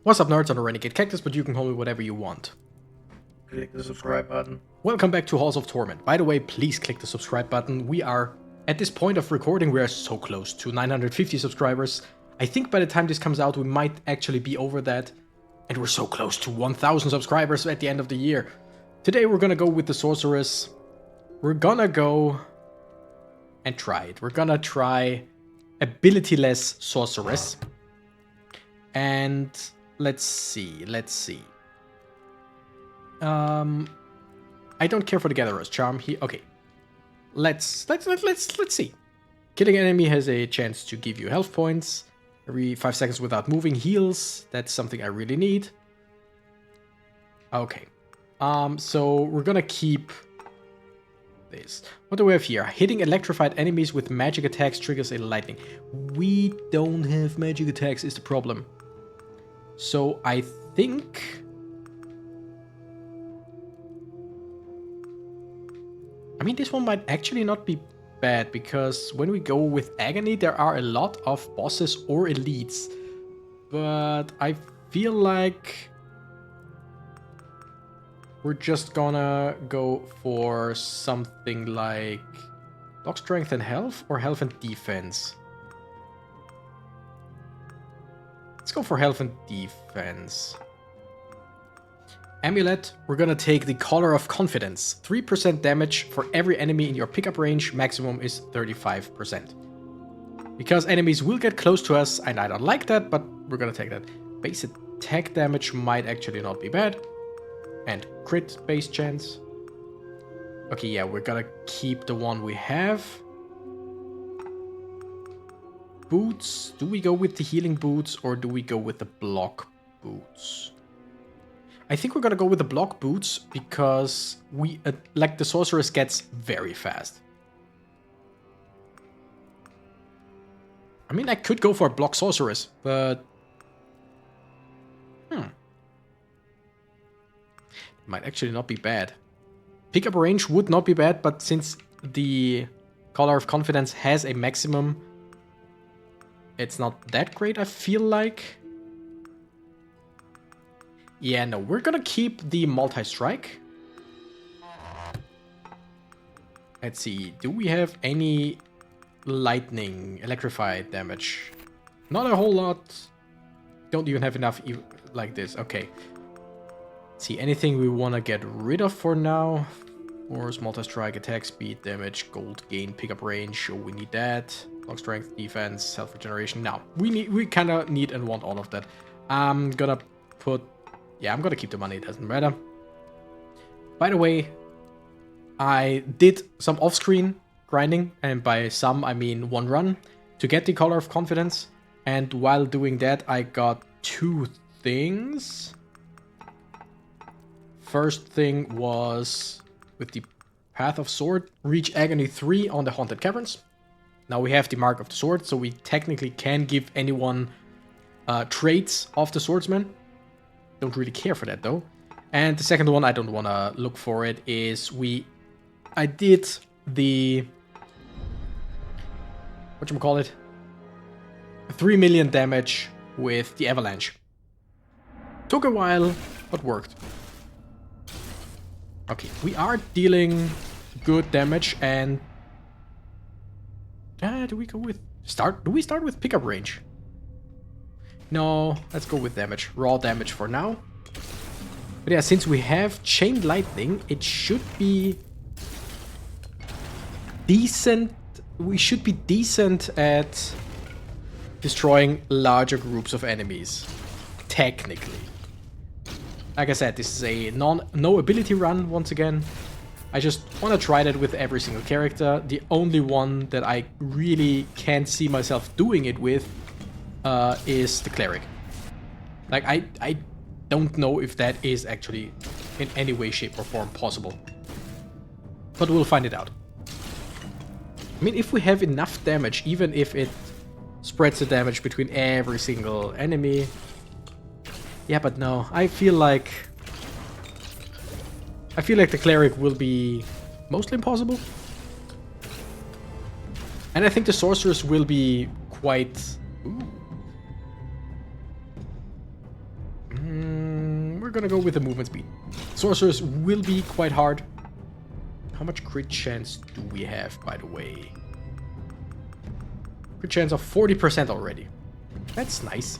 What's up, nerds? I'm a Renegade Cactus, but you can call me whatever you want. Click the subscribe button. Welcome back to Halls of Torment. By the way, please click the subscribe button. We are, at this point of recording, we are so close to 950 subscribers. I think by the time this comes out, we might actually be over that. And we're so close to 1000 subscribers at the end of the year. Today we're gonna go with the Sorceress. We're gonna go and try it. We're gonna try ability-less Sorceress. And let's see. I don't care for the Gatherer's Charm. Okay. Let's see. Killing an enemy has a chance to give you health points every 5 seconds without moving. Heals. That's something I really need. Okay. So we're gonna keep this. What do we have here? Hitting electrified enemies with magic attacks triggers a lightning. We don't have magic attacks is the problem. So I think this one might actually not be bad, because when we go with Agony, there are a lot of bosses or elites. But I feel like we're just gonna go for something like block strength and health, or health and defense. Let's go for health and defense. Amulet, we're gonna take the Collar of Confidence. 3% damage for every enemy in your pickup range, maximum is 35%. Because enemies will get close to us, and I don't like that, but we're gonna take that. Base attack damage might actually not be bad. And crit base chance. Okay, yeah, we're gonna keep the one we have. Boots, do we go with the healing boots or do we go with the block boots? I think we're gonna go with the block boots because we, like, the Sorceress gets very fast. I mean, I could go for a block Sorceress, but might actually not be bad. Pickup range would not be bad, but since the Collar of Confidence has a maximum, it's not that great, I feel like. Yeah, no, we're gonna keep the multi-strike. Let's see, do we have any lightning, electrified damage? Not a whole lot. Don't even have enough like this, okay. Let's see, anything we want to get rid of for now? Force, multi-strike, attack speed, damage, gold gain, pickup range, oh, we need that. Block strength, defense, health regeneration. Now, we kind of need and want all of that. I'm gonna keep the money, it doesn't matter. By the way, I did some off-screen grinding, and by some I mean one run, to get the Collar of Confidence. And while doing that, I got 2 things. First thing was with the Path of Sword, reach Agony 3 on the Haunted Caverns. Now we have the Mark of the Sword, so we technically can give anyone traits of the Swordsman. Don't really care for that though. And the second one, I don't want to look for it, is I did the, whatchamacallit, 3 million damage with the Avalanche. Took a while, but worked. Okay, we are dealing good damage, and do we go with do we start with pickup range? No, let's go with damage. Raw damage for now. But yeah, since we have Chained Lightning, it should be decent. We should be decent at destroying larger groups of enemies. Technically. Like I said, this is a no ability run once again. I just want to try that with every single character. The only one that I really can't see myself doing it with is the Cleric. Like, I don't know if that is actually in any way, shape, or form possible. But we'll find it out. I mean, if we have enough damage, even if it spreads the damage between every single enemy. Yeah, but no, I feel like the Cleric will be mostly impossible. And I think the Sorceress will be quite... Ooh. gonna go with the movement speed. Sorceress will be quite hard. How much crit chance do we have, by the way? Crit chance of 40% already. That's nice.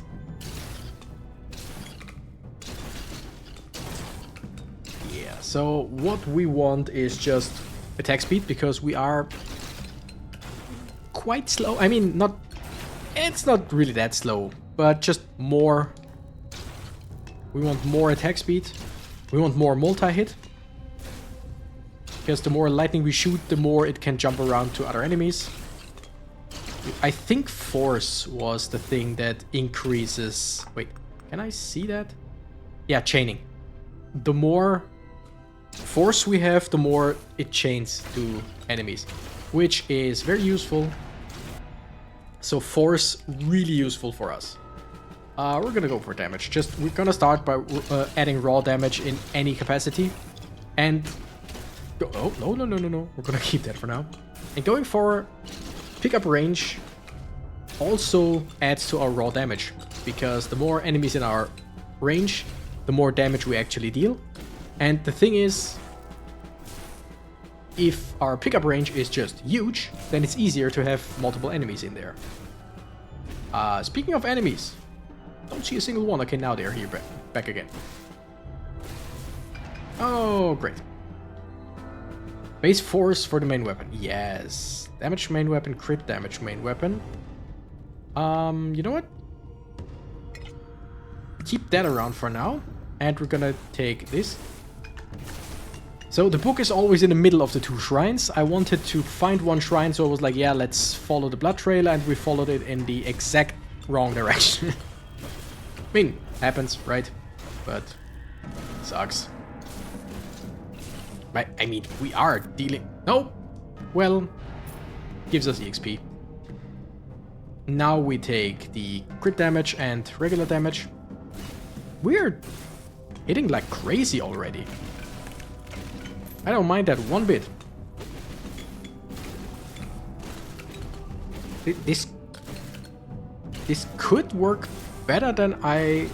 Yeah, so what we want is just attack speed, because we are quite slow. I mean, it's not really that slow, but just more. We want more attack speed. We want more multi-hit. Because the more lightning we shoot, the more it can jump around to other enemies. I think force was the thing that increases... Wait, can I see that? Yeah, chaining. The more force we have, the more it chains to enemies, which is very useful. So force, really useful for us. We're gonna go for damage. We're gonna start by adding raw damage in any capacity. And... Oh, no. We're gonna keep that for now. And going for pickup range also adds to our raw damage. Because the more enemies in our range, the more damage we actually deal. And the thing is, if our pickup range is just huge, then it's easier to have multiple enemies in there. Speaking of enemies, don't see a single one. Okay, now they're here back again. Oh, great. Base force for the main weapon. Yes. Damage main weapon, crit damage main weapon. You know what? Keep that around for now. And we're gonna take this. So the book is always in the middle of the two shrines. I wanted to find one shrine, so I was like, yeah, let's follow the blood trail, and we followed it in the exact wrong direction. I mean, happens, right? But sucks. Right, I mean, we are dealing... No! Well, gives us EXP. Now we take the crit damage and regular damage. We're hitting like crazy already. I don't mind that one bit. This could work better than I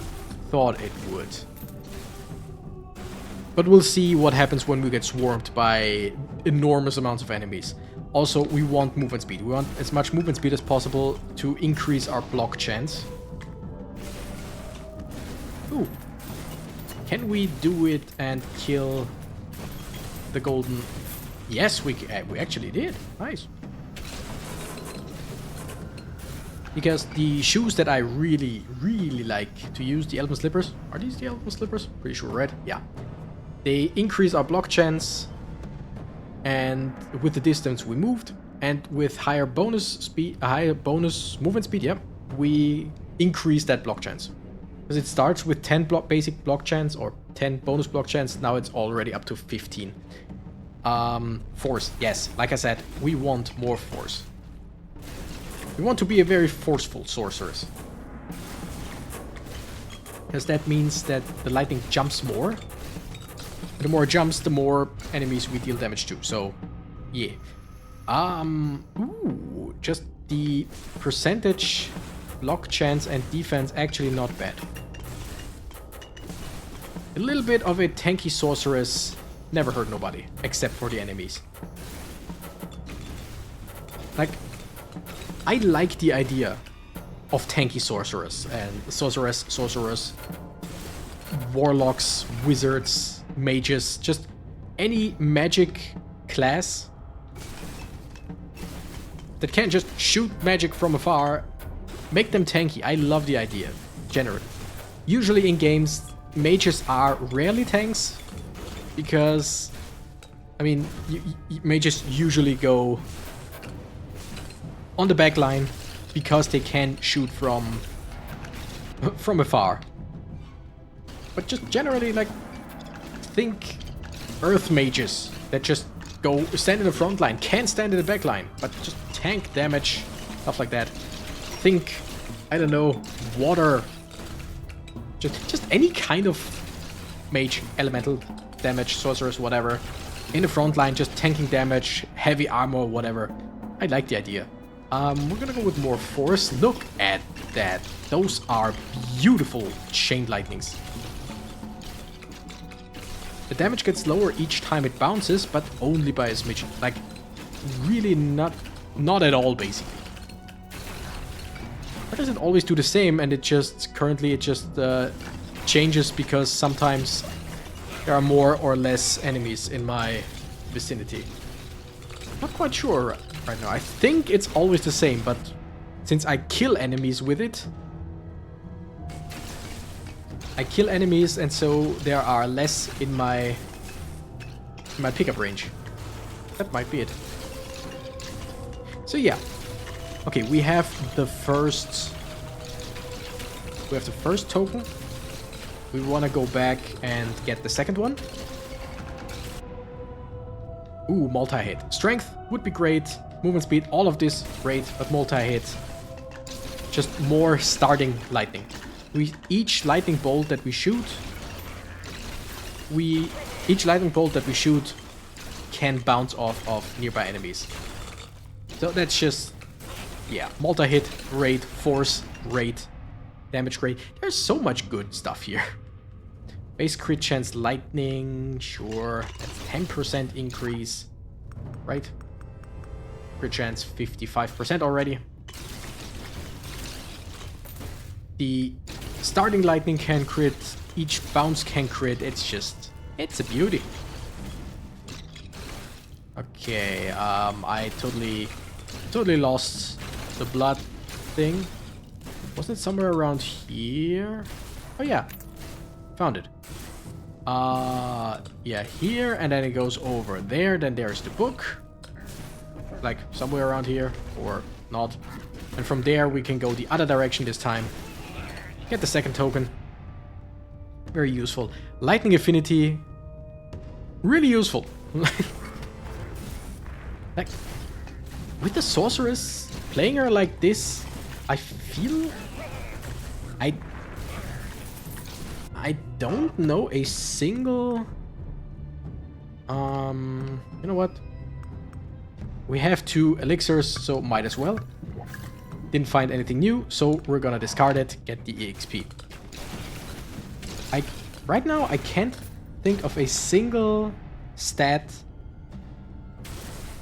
thought it would. But we'll see what happens when we get swarmed by enormous amounts of enemies. Also, we want movement speed. We want as much movement speed as possible to increase our block chance. Ooh. Can we do it and kill the golden... Yes, we actually did. Nice. Because the shoes that I really, really like to use, the Elven Slippers. Are these the Elven Slippers? Pretty sure red. Yeah. They increase our block chance. And with the distance we moved. And with higher bonus speed, higher bonus movement speed, yeah, we increase that block chance. Because it starts with 10 basic block chance or 10 bonus block chance. Now it's already up to 15. Force. Yes, like I said, we want more force. We want to be a very forceful sorceress. Because that means that the lightning jumps more. The more it jumps, the more enemies we deal damage to. So, yeah. Ooh, just the percentage block chance and defense actually not bad. A little bit of a tanky sorceress never hurt nobody, except for the enemies. Like, I like the idea of tanky sorceress and sorcerers, warlocks, wizards, mages, just any magic class that can just shoot magic from afar, make them tanky. I love the idea, generally. Usually in games, mages are rarely tanks, because, I mean, mages usually go on the back line because they can shoot from afar. But just generally, like, think earth mages that just go stand in the front line, can't stand in the back line, but just tank damage, stuff like that. Think, I don't know, water, just any kind of mage, elemental damage, sorceress, whatever, in the front line, just tanking damage, heavy armor, whatever. I like the idea. We're gonna go with more force. Look at that. Those are beautiful chain lightnings. The damage gets lower each time it bounces, but only by a smidgen. Like, really not at all, basically. Why does it always do the same, and currently it just changes because sometimes there are more or less enemies in my vicinity. Not quite sure right now. I think it's always the same, but since I kill enemies with it, I kill enemies, and so there are less in my pickup range. That might be it. So yeah. Okay, we have the first token. We want to go back and get the second one. Ooh, multi-hit. Strength would be great. Movement speed, all of this great, but multi-hit. Just more starting lightning. Each lightning bolt that we shoot can bounce off of nearby enemies. So that's just, yeah, multi-hit, rate, force, rate, damage rate. There's so much good stuff here. Base crit chance lightning, sure. That's 10% increase, right? Crit chance 55% already. The starting lightning can crit, each bounce can crit. It's a beauty. Okay, I totally lost the blood thing. Wasn't it somewhere around here? Oh yeah, found it. Yeah, here, and then it goes over there. Then there's the book, like somewhere around here, or not. And from there we can go the other direction this time. Get the second token. Very useful. Lightning affinity. Really useful. Like, with the Sorceress, playing her like this, I feel... I don't know a single... You know what? We have 2 elixirs, so might as well. Didn't find anything new, so we're gonna discard it, get the EXP. Right now, I can't think of a single stat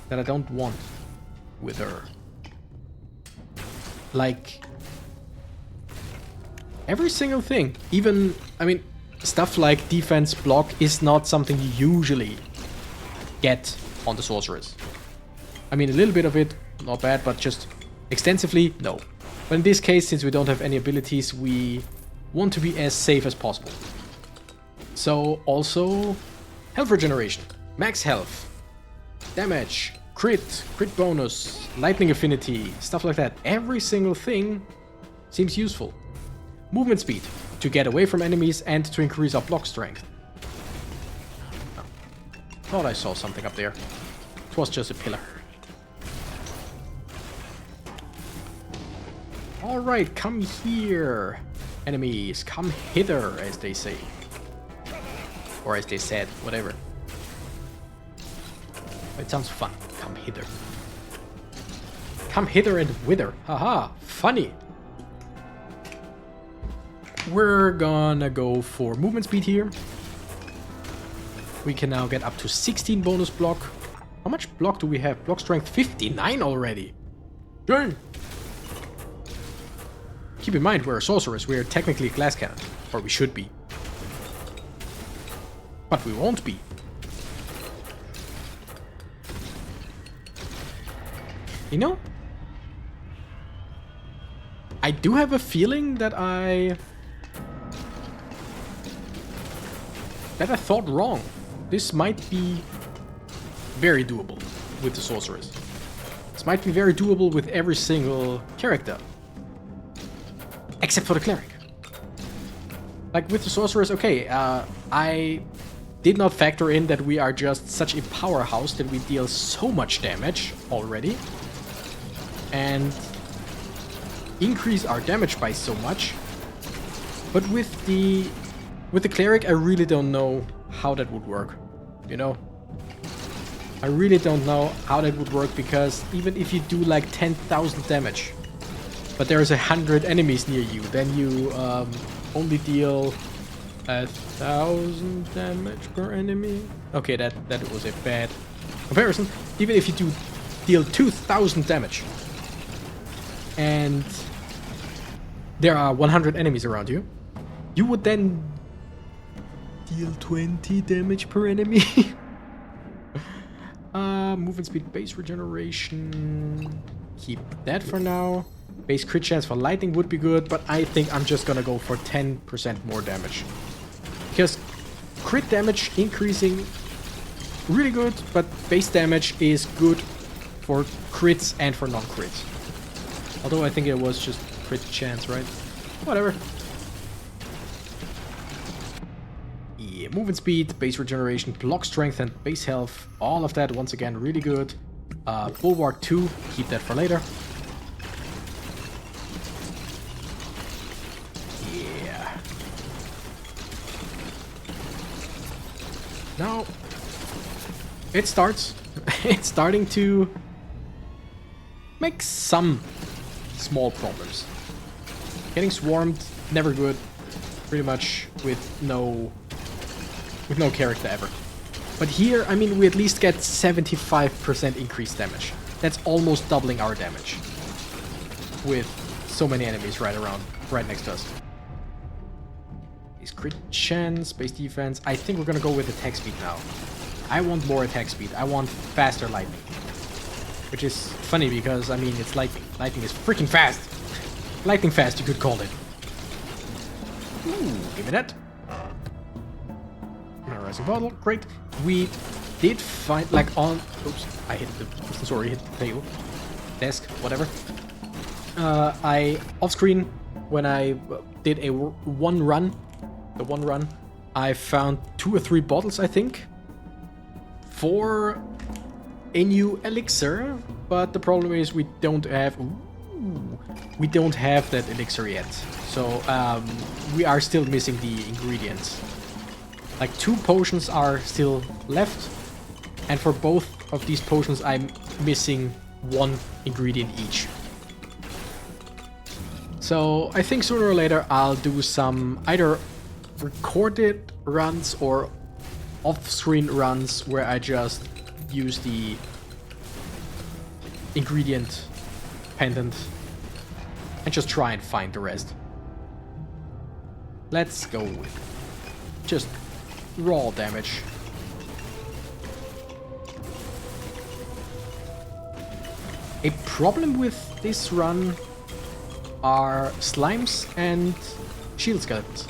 that I don't want with her. Like, every single thing. Even, I mean, stuff like defense block is not something you usually get on the Sorceress. I mean, a little bit of it, not bad, but just extensively, no. But in this case, since we don't have any abilities, we want to be as safe as possible. So, also, health regeneration, max health, damage, crit bonus, lightning affinity, stuff like that. Every single thing seems useful. Movement speed, to get away from enemies and to increase our block strength. Oh. Thought I saw something up there. It was just a pillar. Alright, come here, enemies. Come hither, as they say. Or as they said, whatever. It sounds fun. Come hither. Come hither and wither. Haha, funny. We're gonna go for movement speed here. We can now get up to 16 bonus block. How much block do we have? Block strength 59 already. Dang. Keep in mind, we're a sorceress. We're technically a glass cannon. Or we should be. But we won't be. You know, I do have a feeling that I thought wrong. This might be very doable with the Sorceress. This might be very doable with every single character. Except for the Cleric. Like with the Sorceress, okay, I did not factor in that we are just such a powerhouse that we deal so much damage already. And increase our damage by so much. But with the Cleric, I really don't know how that would work. You know? I really don't know how that would work, because even if you do like 10,000 damage, but there's 100 enemies near you, then you only deal 1,000 damage per enemy. Okay, that was a bad comparison. Even if you deal 2,000 damage, and there are 100 enemies around you, you would then deal 20 damage per enemy. Movement speed, base regeneration. Keep that for now. Base crit chance for lightning would be good, but I think I'm just gonna go for 10% more damage. Because crit damage increasing really good, but base damage is good for crits and for non-crits. Although I think it was just crit chance, right? Whatever. Yeah, movement speed, base regeneration, block strength and base health. All of that, once again, really good. Bulwark 2, keep that for later. Yeah. Now, it starts. It's starting to make some small problems. Getting swarmed, never good. Pretty much with no character ever. But here, I mean, we at least get 75% increased damage. That's almost doubling our damage. With so many enemies right next to us. Base crit chance, base defense. I think we're gonna go with attack speed now. I want more attack speed. I want faster lightning. Which is funny because, I mean, it's lightning. Lightning is freaking fast. Lightning fast, you could call it. Ooh, give me that. Rising bottle, great. We did find, like, on... Oops, I hit the... Sorry, hit the table. Desk, whatever. Off-screen, when I did the one run, I found 2 or 3 bottles, I think, for a new elixir, but the problem is we don't have... we don't have that elixir yet. So, we are still missing the ingredients. Like 2 potions are still left, and for both of these potions I'm missing 1 ingredient each. So I think sooner or later I'll do some either recorded runs or off-screen runs where I just use the ingredient pendant and just try and find the rest. Let's go with just raw damage. A problem with this run are slimes and shield skeletons,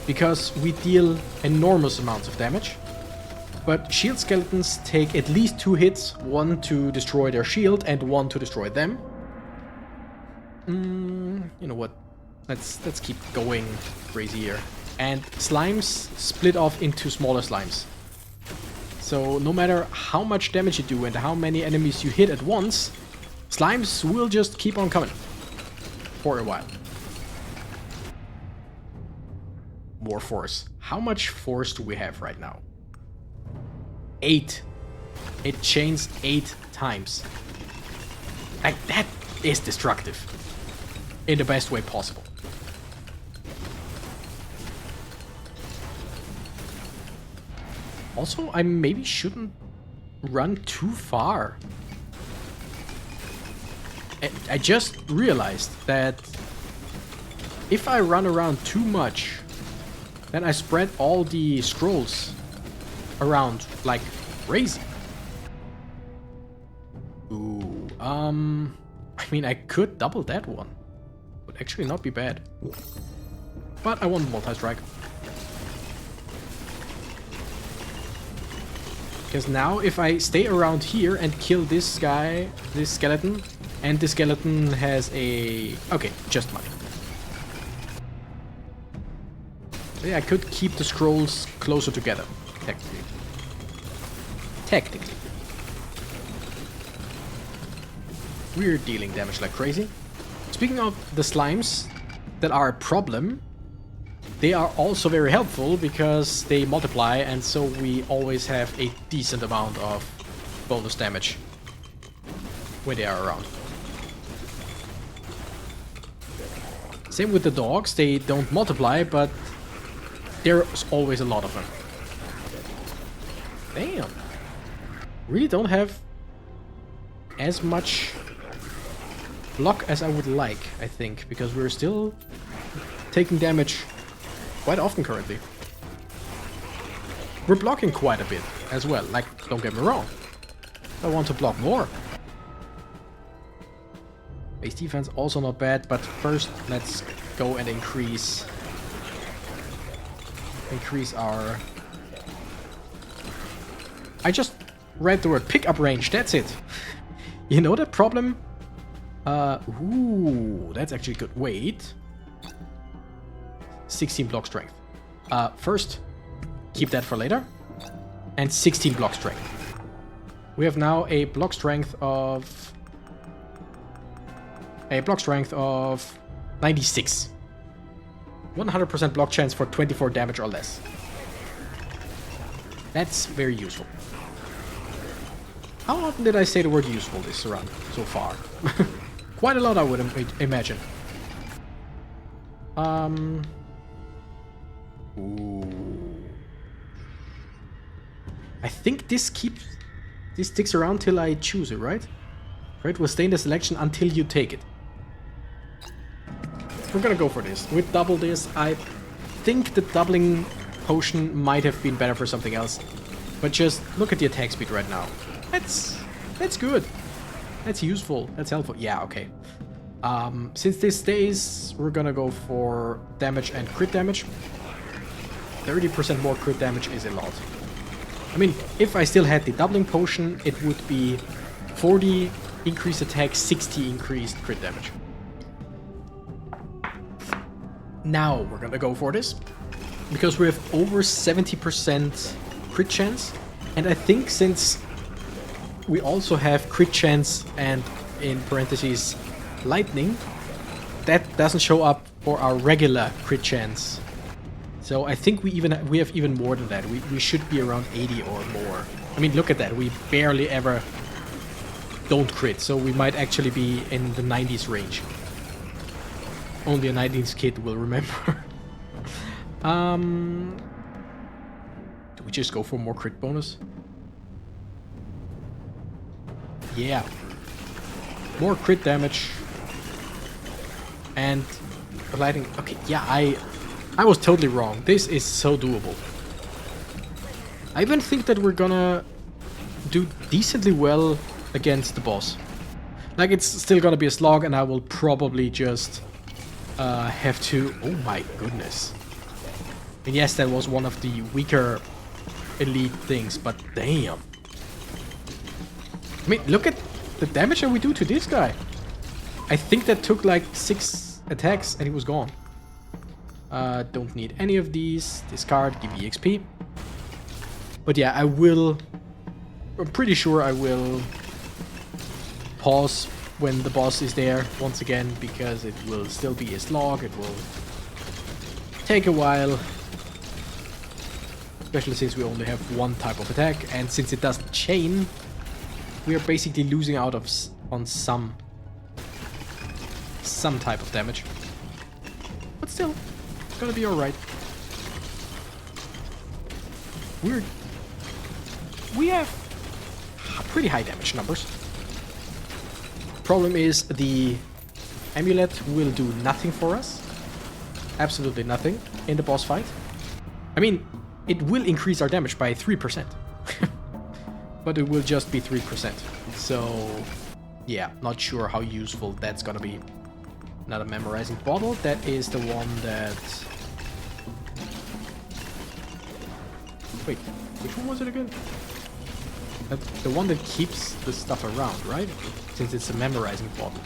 because we deal enormous amounts of damage, but shield skeletons take at least 2 hits, 1 to destroy their shield and 1 to destroy them. You know what? Let's keep going crazy here. And slimes split off into smaller slimes. So no matter how much damage you do and how many enemies you hit at once, slimes will just keep on coming. For a while. More force. How much force do we have right now? 8. It chains 8 times. Like, that is destructive. In the best way possible. Also, I maybe shouldn't run too far. I just realized that if I run around too much, then I spread all the scrolls around like crazy. Ooh, I mean, I could double that one. Would actually not be bad. But I want multi-strike. Because now if I stay around here and kill this guy, this skeleton, and the skeleton has a... Okay, just money. Yeah, I could keep the scrolls closer together, technically. Technically. We're dealing damage like crazy. Speaking of the slimes that are a problem, they are also very helpful because they multiply, and so we always have a decent amount of bonus damage when they are around. Same with the dogs, they don't multiply, but there's always a lot of them. Damn. Really don't have as much block as I would like, I think, because we're still taking damage quite often currently. We're blocking quite a bit as well, like, don't get me wrong. I want to block more. Base defense also not bad, but first let's go and increase our... I just read the word pickup range, that's it. You know the problem? Ooh, that's actually good. Wait. 16 block strength. First, keep that for later. And 16 block strength. We have now a block strength of... 96. 100% block chance for 24 damage or less. That's very useful. How often did I say the word useful this run so far? Quite a lot, I would imagine. Ooh. I think this sticks around till I choose it, right? Right, will stay in the selection until you take it. We're gonna go for this. With double this, I think the doubling potion might have been better for something else. But just look at the attack speed right now. That's good. That's useful. That's helpful. Yeah, okay. Since this stays, we're gonna go for damage and crit damage. 30% more crit damage is a lot. I mean, if I still had the doubling potion, it would be 40 increased attack, 60 increased crit damage. Now we're gonna go for this, because we have over 70% crit chance, and I think since we also have crit chance and, in parentheses, lightning, that doesn't show up for our regular crit chance. So I think we have even more than that. We should be around 80 or more. I mean, look at that. We barely ever don't crit, so we might actually be in the 90s range. Only a 19th kid will remember. Do we just go for more crit bonus? Yeah. More crit damage. And lighting. Okay, yeah, I was totally wrong. This is so doable. I even think that we're gonna do decently well against the boss. Like, it's still gonna be a slog, and I will probably just have to... Oh my goodness. And yes, that was one of the weaker elite things, but damn. I mean, look at the damage that we do to this guy. I think that took like 6 attacks and he was gone. Don't need any of these. Discard, give me XP. But yeah, I'm pretty sure I will pause when the boss is there once again, because it will still be a slog. It will take a while. Especially since we only have one type of attack, and since it doesn't chain, we are basically losing out on some type of damage. But still, it's gonna be alright. We have pretty high damage numbers. Problem is, the amulet will do nothing for us. Absolutely nothing in the boss fight. I mean, it will increase our damage by 3%. But it will just be 3%. So, yeah, not sure how useful that's gonna be. Another memorizing bottle. That is the one that... Wait, which one was it again? The one that keeps the stuff around, right? Since it's a memorizing bottle.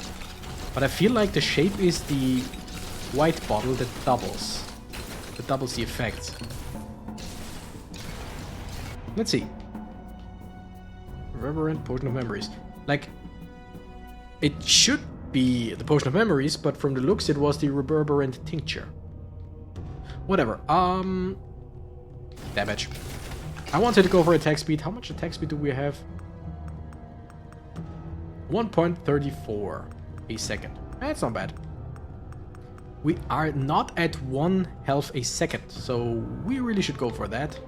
But I feel like the shape is the white bottle that doubles. That doubles the effect. Let's see. Reverberant Potion of Memories. Like, it should be the Potion of Memories, but from the looks it was the Reverberant Tincture. Whatever. Damage. I wanted to go for attack speed. How much attack speed do we have? 1.34 a second. That's not bad. We are not at 1 health a second, so we really should go for that.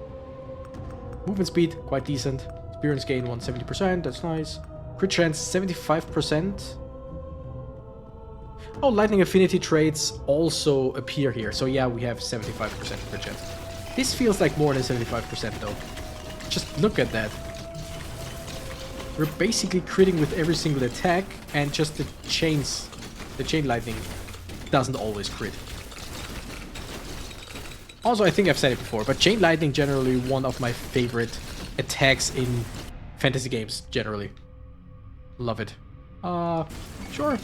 Movement speed, quite decent. Experience gain 170%, that's nice. Crit chance 75%. Oh, lightning affinity traits also appear here. So yeah, we have 75% crit chance. This feels like more than 75% though. Just look at that. We're basically critting with every single attack, and just the chain lightning doesn't always crit. Also, I think I've said it before, but chain lightning generally one of my favorite attacks in fantasy games generally. Love it. Sure.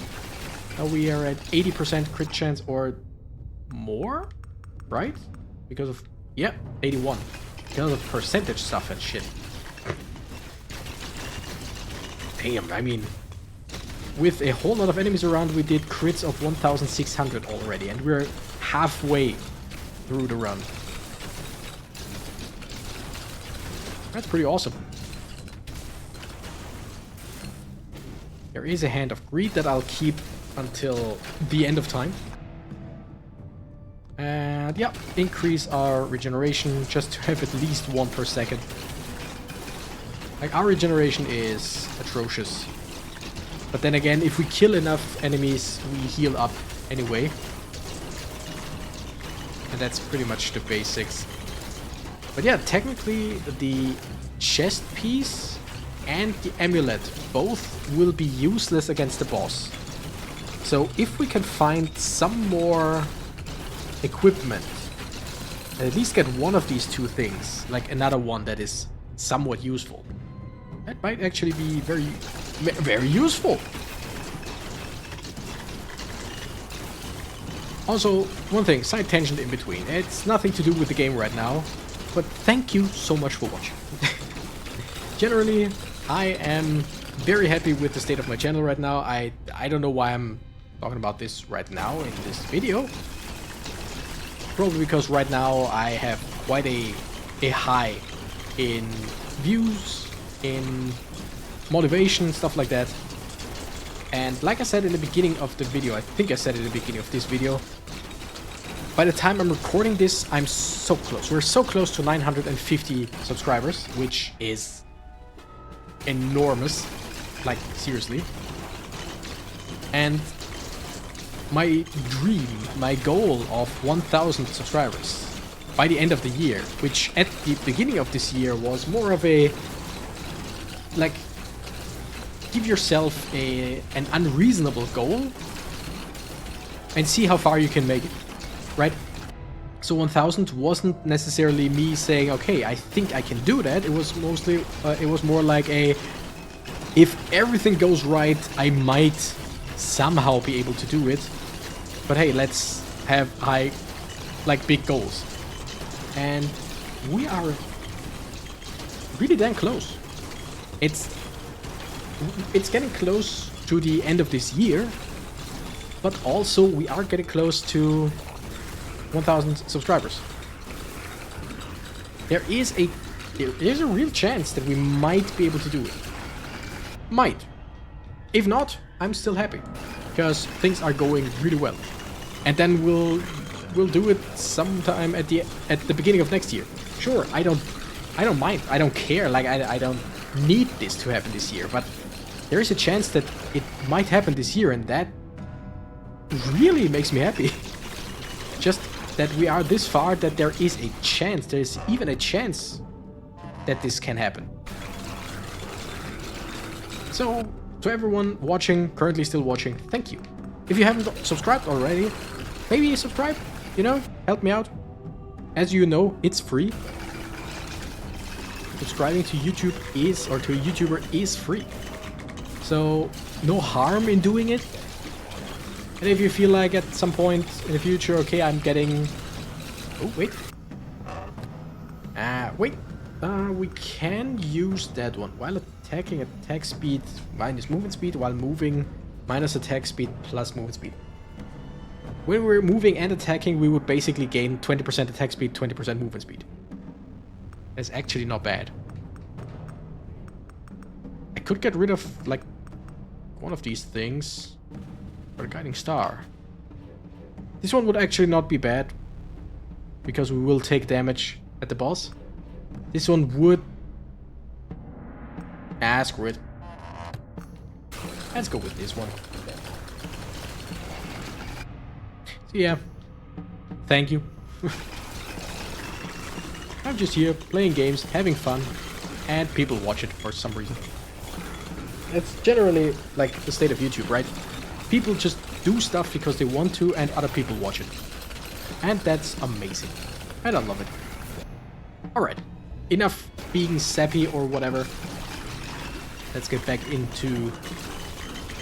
Now we are at 80% crit chance or more, right? Because of, yeah, 81. Because of percentage stuff and shit. Damn, I mean, with a whole lot of enemies around, we did crits of 1,600 already, and we're halfway through the run. That's pretty awesome. There is a Hand of Greed that I'll keep until the end of time. And yeah, increase our regeneration just to have at least 1 per second. Like, our regeneration is atrocious. But then again, if we kill enough enemies, we heal up anyway. And that's pretty much the basics. But yeah, technically the chest piece and the amulet both will be useless against the boss. So if we can find some more equipment, at least get one of these two things, like another one that is somewhat useful, that might actually be very, very useful. Also, one thing, side tangent in between. It's nothing to do with the game right now, but thank you so much for watching. Generally, I am very happy with the state of my channel right now. I don't know why I'm talking about this right now in this video. Probably because right now I have quite a high in views, in motivation, stuff like that. And like I said in the beginning of the video, I think I said in the beginning of this video, by the time I'm recording this, I'm so close. We're so close to 950 subscribers, which is enormous. Like, seriously. And my dream, my goal of 1,000 subscribers by the end of the year, which at the beginning of this year was more of a, like, give yourself an unreasonable goal and see how far you can make it, right? So 1,000 wasn't necessarily me saying, okay, I think I can do that. It was mostly, it was more like a, if everything goes right, I might somehow be able to do it. But hey, let's have high, like, big goals. And we are really damn close. It's getting close to the end of this year, but also we are getting close to 1,000 subscribers. There is a real chance that we might be able to do it. Might. If not, I'm still happy, because things are going really well. And then we'll do it sometime at the beginning of next year. Sure, I don't mind. I don't care. Like, I don't need this to happen this year, but there is a chance that it might happen this year, and that really makes me happy. Just that we are this far, that there is a chance, there is even a chance that this can happen. So, to everyone watching, currently still watching, thank you. If you haven't subscribed already, maybe subscribe, you know, help me out. As you know, it's free. Subscribing to YouTube is, or to a YouTuber is free. So, no harm in doing it. And if you feel like at some point in the future, okay, I'm getting... Oh, wait. Wait. We can use that one. While attacking, attack speed minus movement speed. While moving, minus attack speed plus movement speed. When we're moving and attacking, we would basically gain 20% attack speed, 20% movement speed. That's actually not bad. I could get rid of, like, one of these things. For a guiding star. This one would actually not be bad, because we will take damage at the boss. This one would... Ah, screw it. Let's go with this one. So yeah, thank you. I'm just here playing games, having fun, and people watch it for some reason. It's generally like the state of YouTube, right? People just do stuff because they want to, and other people watch it. And that's amazing. And I love it. Alright, enough being sappy or whatever. Let's get back into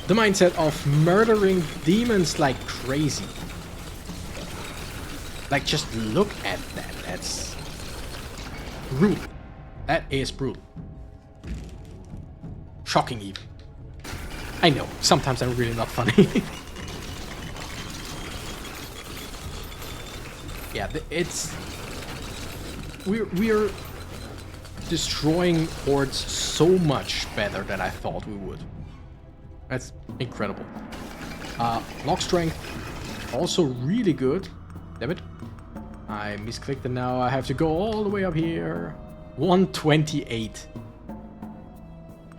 the mindset of murdering demons like crazy. Like, just look at that. That's brutal. That is brutal. Shocking even. I know, sometimes I'm really not funny. Yeah, it's... We're destroying hordes so much better than I thought we would. That's incredible. Lock strength, also really good. Damn it. I misclicked and now I have to go all the way up here. 128.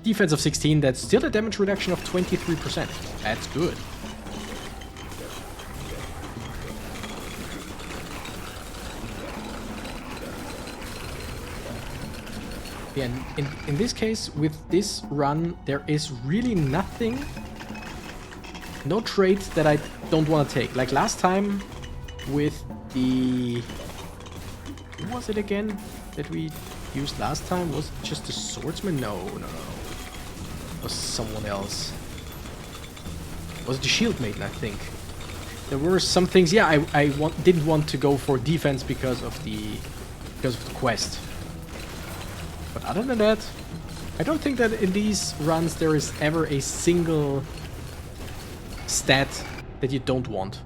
Defense of 16, that's still a damage reduction of 23%. That's good. Yeah, in this case, with this run, there is really nothing, no traits that I don't want to take. Like last time with the... Who was it again that we used last time? Was it just the swordsman? No. It was someone else. Was it the shield maiden, I think. There were some things, yeah, I didn't want to go for defense because of the quest. But other than that, I don't think that in these runs there is ever a single stat that you don't want.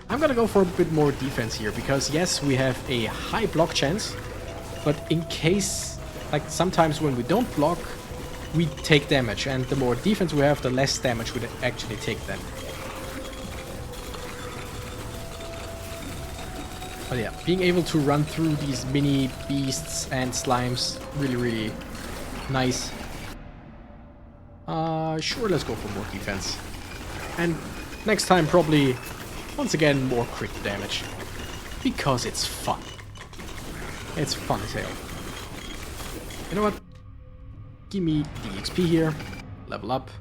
I'm gonna go for a bit more defense here, because yes, we have a high block chance, but in case, like sometimes when we don't block, we take damage, and the more defense we have, the less damage we actually take then. But yeah, being able to run through these mini beasts and slimes, really nice. Sure, let's go for more defense. And next time probably, once again, more crit damage. Because it's fun. It's fun as hell. You know what? Give me the XP here. Level up.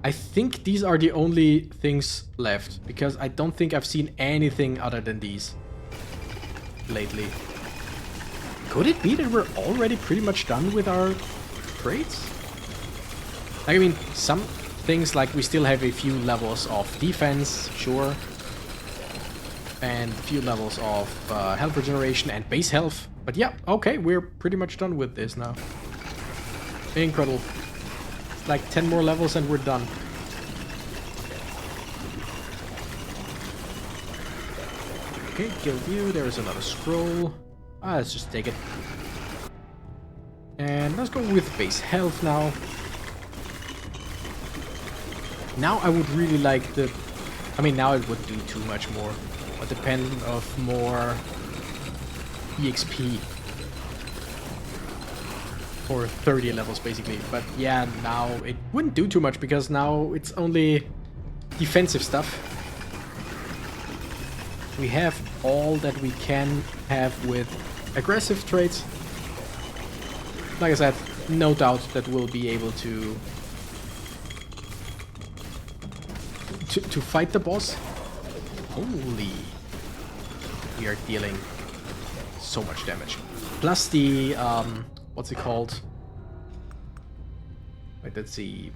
I think these are the only things left, because I don't think I've seen anything other than these lately. Could it be that we're already pretty much done with our traits? I mean, some things like we still have a few levels of defense, sure. And a few levels of health regeneration and base health. But yeah, okay, we're pretty much done with this now. Incredible. Like 10 more levels and we're done. Okay, guild view, there is another scroll. Let's just take it. And let's go with base health now. Now I would really like the... I mean, now it would do too much more. But dependent of more EXP. For 30 levels basically, but yeah, now it wouldn't do too much because now it's only defensive stuff. We have all that we can have with aggressive traits. Like I said, no doubt that we'll be able to fight the boss. Holy, we are dealing so much damage. Plus the what's it called? Wait, let's see.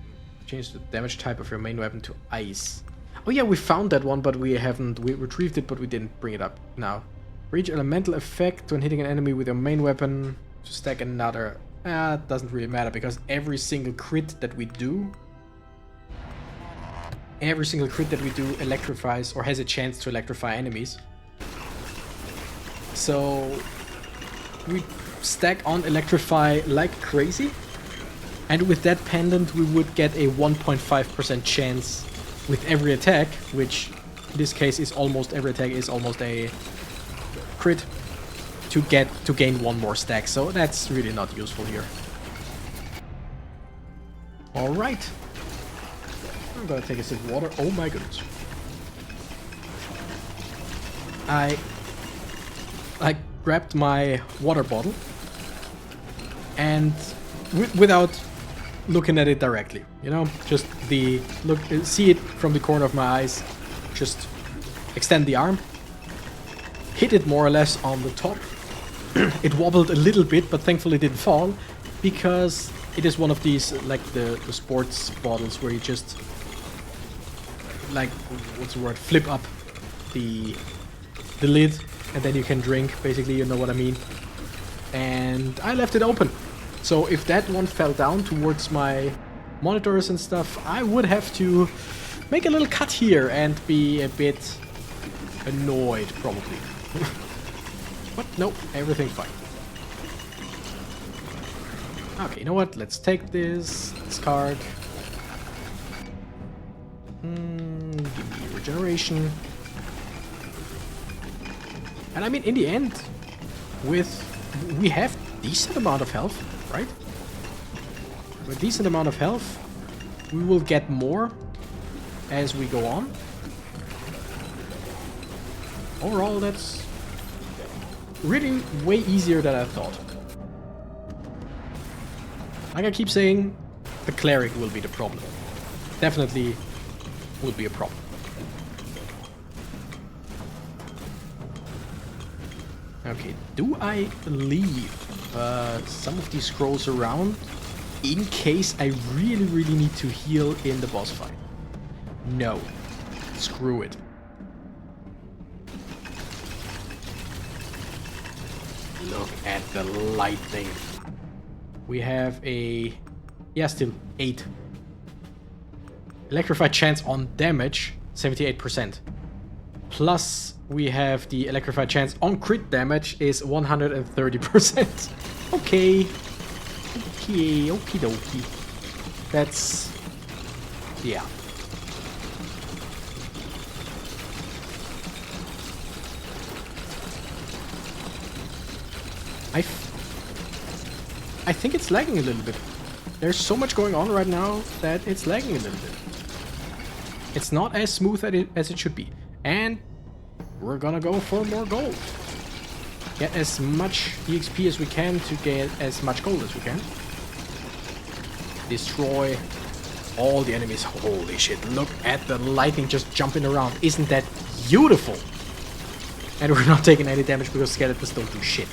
Change the damage type of your main weapon to ice. Oh yeah, we found that one, but we retrieved it, but we didn't bring it up now. Reach elemental effect when hitting an enemy with your main weapon to stack another. It doesn't really matter because every single crit that we do electrifies or has a chance to electrify enemies. So we stack on electrify like crazy, and with that pendant we would get a 1.5% chance with every attack, which In this case, is almost every attack is almost a crit to gain one more stack. So that's really not useful here. All right. I'm gonna take a sip of water. Oh my goodness. I grabbed my water bottle and without looking at it directly, you know, just see it from the corner of my eyes, just extend the arm, hit it more or less on the top. It wobbled a little bit, but thankfully didn't fall, because it is one of these, like the sports bottles where you just, like, what's the word, flip up the lid and then you can drink, basically, you know what I mean. And I left it open. So if that one fell down towards my monitors and stuff, I would have to make a little cut here and be a bit annoyed, probably. But nope, everything fine. Okay, you know what? Let's take this card. Give me regeneration. And I mean, in the end, we have decent amount of health, right? With decent amount of health, we will get more as we go on. Overall, that's really way easier than I thought. Like I keep saying, the cleric will be the problem. Definitely will be a problem. Okay, do I leave some of these scrolls around in case I really need to heal in the boss fight? No. Screw it. Look at the lightning. We have a... yeah, still 8. Electrified chance on damage, 78%. Plus, we have the electrified chance on crit damage is 130%. Okay. Okay, okie dokie. That's... yeah. I think it's lagging a little bit. There's so much going on right now that it's lagging a little bit. It's not as smooth as it should be. And we're gonna go for more gold. Get as much EXP as we can to get as much gold as we can. Destroy all the enemies. Holy shit, look at the lightning just jumping around. Isn't that beautiful? And we're not taking any damage because skeletons don't do shit.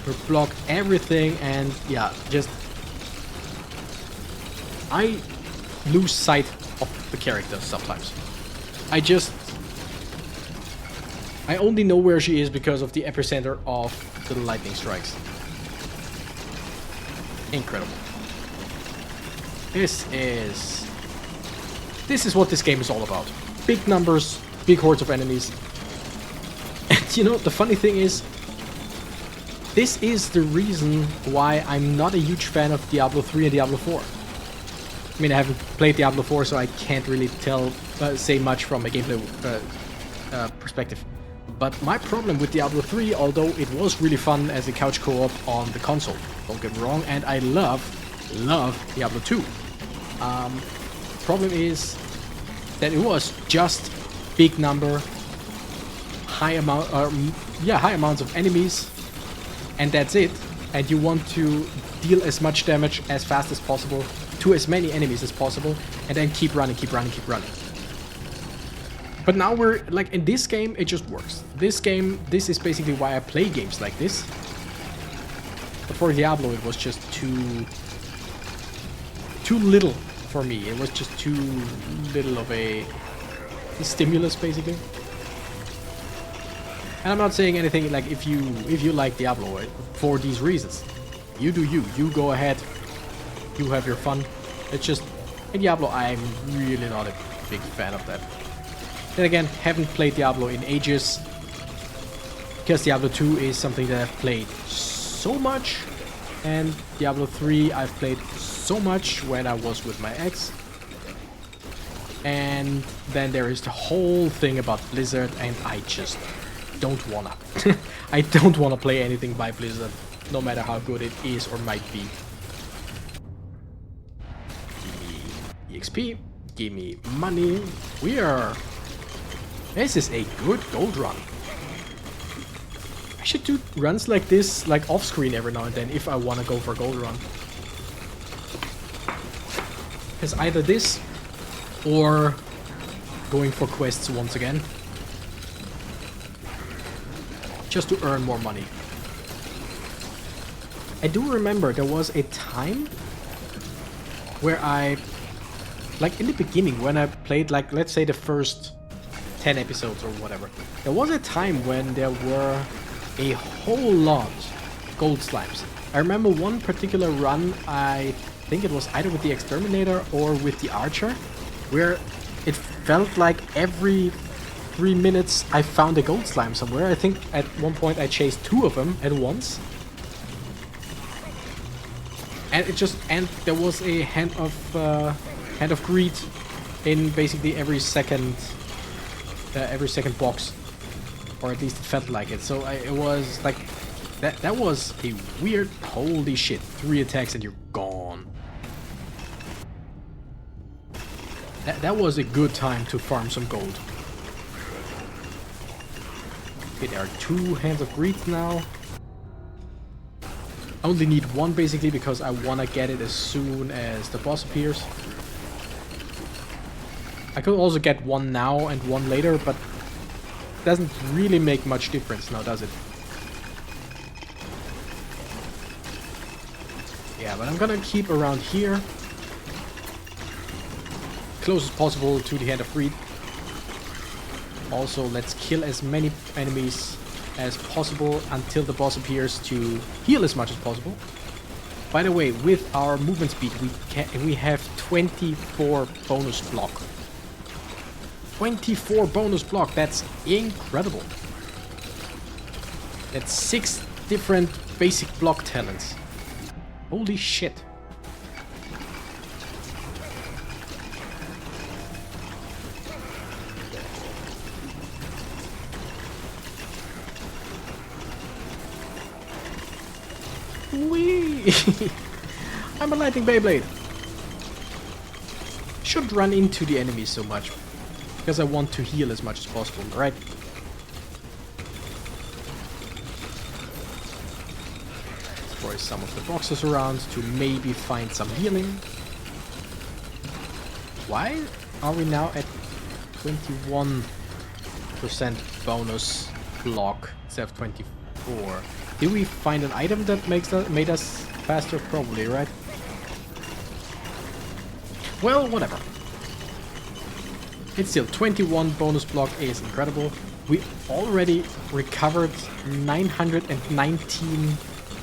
We block everything and yeah, just... I lose sight of the character sometimes. I only know where she is because of the epicenter of the lightning strikes. Incredible. This is what this game is all about. Big numbers, big hordes of enemies. And you know, the funny thing is, this is the reason why I'm not a huge fan of Diablo 3 and Diablo 4. I mean, I haven't played Diablo 4, so I can't really say much from a gameplay perspective. But my problem with Diablo 3, although it was really fun as a couch co-op on the console, don't get me wrong, and I love Diablo 2. Problem is that it was just big number, high amounts of enemies, and that's it. And you want to deal as much damage as fast as possible to as many enemies as possible, and then keep running. But now we're, like, in this game, it just works. This is basically why I play games like this. But for Diablo, it was just too little for me. It was just too little of a stimulus, basically. And I'm not saying anything, like, if you like Diablo, right, for these reasons. You do you. You go ahead. You have your fun. It's just, in Diablo, I'm really not a big fan of that. Then again, haven't played Diablo in ages, because Diablo 2 is something that I've played so much, and Diablo 3 I've played so much when I was with my ex. And then there is the whole thing about Blizzard, and I just don't wanna. I don't wanna play anything by Blizzard, no matter how good it is or might be. Give me EXP, give me money. This is a good gold run. I should do runs like this, like off screen every now and then, if I wanna go for a gold run. Because either this or going for quests once again. Just to earn more money. I do remember there was a time where like in the beginning when I played, like, let's say the first 10 episodes or whatever, there was a time when there were a whole lot gold slimes. I remember one particular run, I think it was either with the Exterminator or with the Archer, where it felt like every 3 minutes I found a gold slime somewhere. I think at one point I chased 2 of them at once. And there was a hand of greed in basically every second box, or at least it felt like it. So it was like that was a weird, holy shit, 3 attacks and you're gone. That was a good time to farm some gold. Okay, there are 2 hands of greed now. I only need 1 basically because I want to get it as soon as the boss appears. I could also get 1 now and 1 later, but it doesn't really make much difference now, does it? Yeah, but I'm gonna keep around here. Close as possible to the hand of greed. Also, let's kill as many enemies as possible until the boss appears to heal as much as possible. By the way, with our movement speed, we have 24 bonus block. 24 bonus block, that's incredible. That's 6 different basic block talents. Holy shit. Whee! I'm a lightning Beyblade. Shouldn't run into the enemies so much, because I want to heal as much as possible, right? Destroy some of the boxes around to maybe find some healing. Why are we now at 21% bonus block instead of 24? Did we find an item that made us faster? Probably, right? Well, whatever. It's still 21 bonus block is incredible. We already recovered 919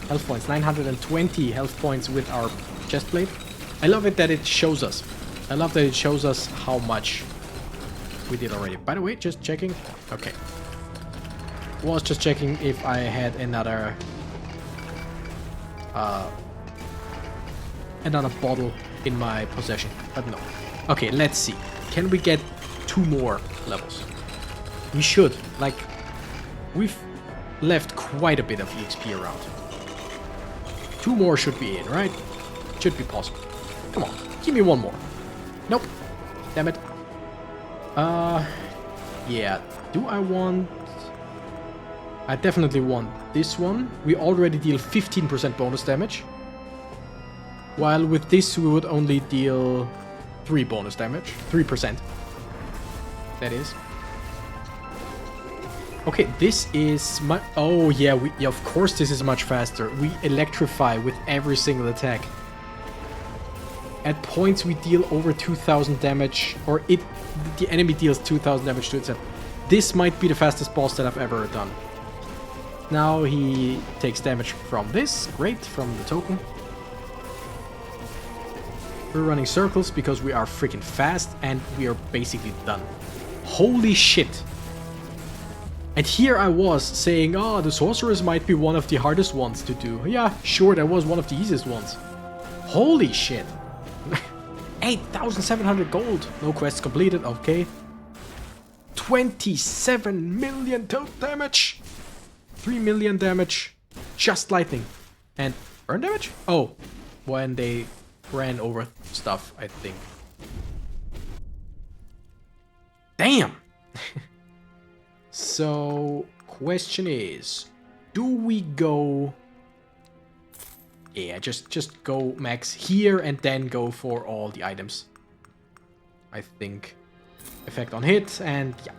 health points, 920 health points with our chest plate. I love it that it shows us. I love that it shows us how much we did already. By the way, just checking. Okay. Was just checking if I had another bottle in my possession, but no. Okay, let's see. Can we get 2 more levels? We should. Like, we've left quite a bit of EXP around. 2 more should be in, right? Should be possible. Come on, give me 1 more. Nope. Damn it. Yeah. Do I want... I definitely want this one. We already deal 15% bonus damage. While with this we would only deal 3 bonus damage. 3%. That is. Okay, this is much... Oh yeah, of course this is much faster. We electrify with every single attack. At points we deal over 2000 damage, or the enemy deals 2000 damage to itself. This might be the fastest boss that I've ever done. Now he takes damage from this, great, from the token. We're running circles because we are freaking fast and we are basically done. Holy shit! And here I was saying, oh, the Sorceress might be one of the hardest ones to do. Yeah, sure, that was one of the easiest ones. Holy shit! 8,700 gold. No quests completed, okay. 27 million total damage. 3 million damage. Just lightning. And burn damage? Oh, when they ran over stuff, I think. Damn! So, question is, do we go... Yeah, just go max here and then go for all the items. I think. Effect on hit, and yeah.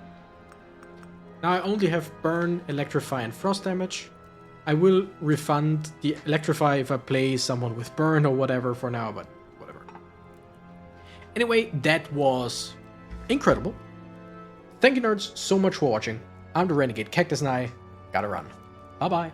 Now I only have burn, electrify, and frost damage. I will refund the electrify if I play someone with burn or whatever for now, but whatever. Anyway, that was incredible. Thank you nerds so much for watching. I'm the Renegade Cactus and I gotta run. Bye bye.